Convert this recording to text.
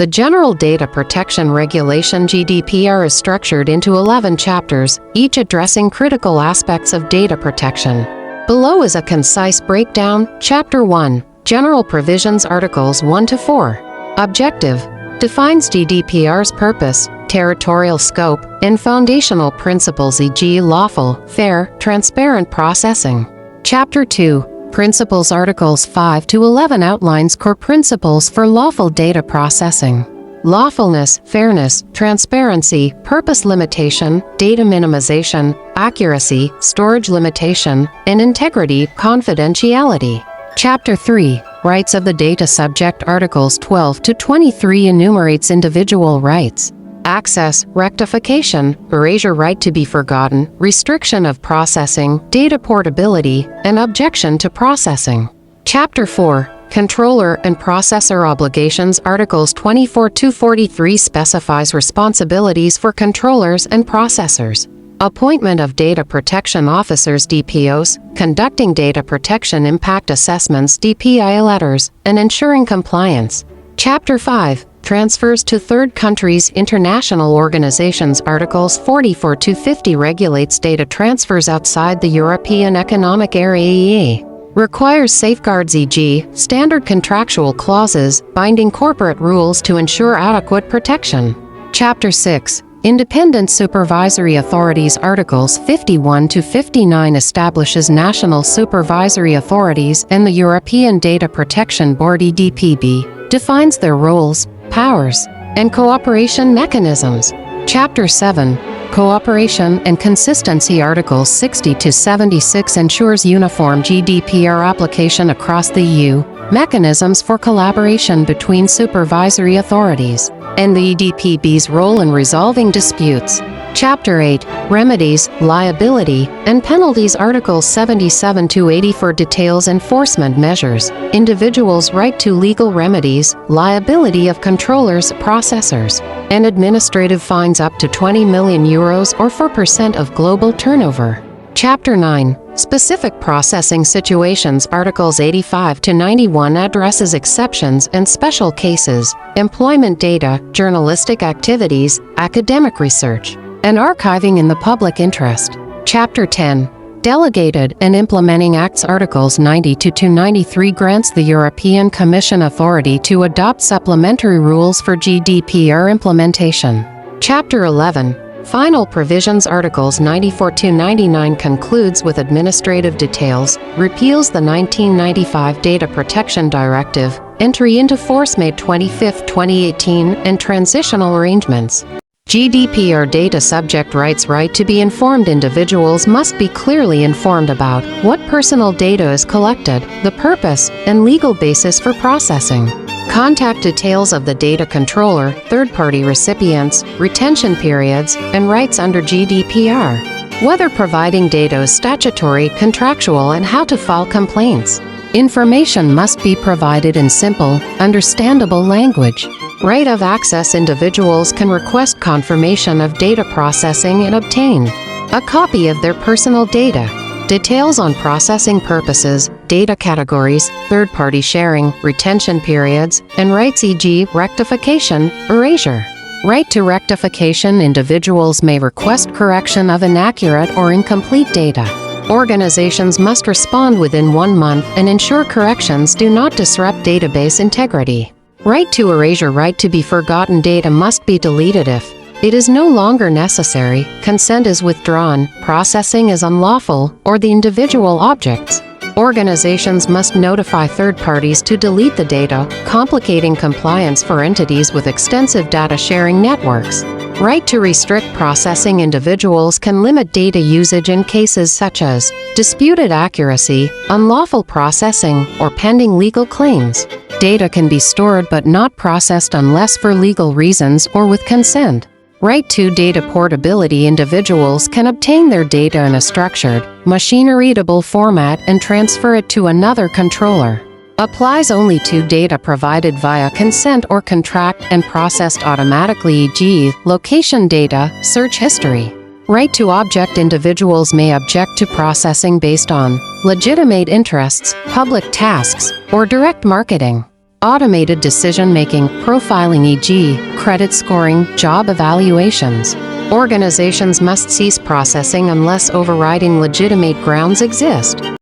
The General Data Protection Regulation (GDPR) is structured into 11 chapters, each addressing critical aspects of data protection. Below is a concise breakdown. Chapter 1. General Provisions, Articles 1 to 4. Objective. Defines GDPR's purpose, territorial scope, and foundational principles, e.g. lawful, fair, transparent processing. Chapter 2. Principles, Articles 5 to 11 outlines core principles for lawful data processing. Lawfulness, fairness, transparency, purpose limitation, data minimization, accuracy, storage limitation, and integrity, confidentiality. Chapter 3. Rights of the data subject, Articles 12 to 23 enumerates individual rights. Access, rectification, erasure, right to be forgotten, restriction of processing, data portability, and objection to processing. Chapter 4. Controller and processor obligations, Articles 24 to 43 specifies responsibilities for controllers and processors. Appointment of data protection officers, DPOs, conducting data protection impact assessments, DPI letters, and ensuring compliance. Chapter 5. Transfers to third countries, international organizations, Articles 44 to 50 regulates data transfers outside the European Economic Area (EEA). Requires safeguards, e.g., standard contractual clauses, binding corporate rules to ensure adequate protection. Chapter 6. Independent supervisory authorities, Articles 51 to 59 establishes national supervisory authorities and the European Data Protection Board (EDPB), defines their roles, powers, and cooperation mechanisms. Chapter 7. Cooperation and consistency, Articles 60 to 76 ensures uniform GDPR application across the EU, mechanisms for collaboration between supervisory authorities, and the EDPB's role in resolving disputes. Chapter 8. Remedies, liability, and penalties, Articles 77 to 84 details enforcement measures, individuals' right to legal remedies, liability of controllers, processors, and administrative fines up to 20 million euros or 4% of global turnover. Chapter 9. Specific processing situations, Articles 85 to 91 addresses exceptions and special cases, employment data, journalistic activities, academic research, and archiving in the public interest. Chapter 10. Delegated and Implementing Acts, Articles 92 to 93 grants the European Commission authority to adopt supplementary rules for GDPR implementation. Chapter 11. Final Provisions, Articles 94 to 99 concludes with administrative details, repeals the 1995 Data Protection Directive, entry into force May 25, 2018, and transitional arrangements. GDPR data subject rights. Right to be informed. Individuals must be clearly informed about what personal data is collected, the purpose, and legal basis for processing. Contact details of the data controller, third-party recipients, retention periods, and rights under GDPR. Whether providing data is statutory, contractual, and how to file complaints. Information must be provided in simple, understandable language. Right of access. Individuals can request confirmation of data processing and obtain a copy of their personal data. Details on processing purposes, data categories, third-party sharing, retention periods, and rights, e.g. rectification, erasure. Right to rectification. Individuals may request correction of inaccurate or incomplete data. Organizations must respond within 1 month and ensure corrections do not disrupt database integrity. Right to erasure. Right to be forgotten. Data must be deleted if it is no longer necessary, consent is withdrawn, processing is unlawful, or the individual objects. Organizations must notify third parties to delete the data, complicating compliance for entities with extensive data sharing networks. Right to restrict processing. Individuals can limit data usage in cases such as disputed accuracy, unlawful processing, or pending legal claims. Data can be stored but not processed unless for legal reasons or with consent. Right to data portability. Individuals can obtain their data in a structured, machine-readable format and transfer it to another controller. Applies only to data provided via consent or contract and processed automatically, e.g., location data, search history. Right to object. Individuals may object to processing based on legitimate interests, public tasks, or direct marketing. automated decision-making, profiling e.g., credit scoring, job evaluations. Organizations must cease processing unless overriding legitimate grounds exist.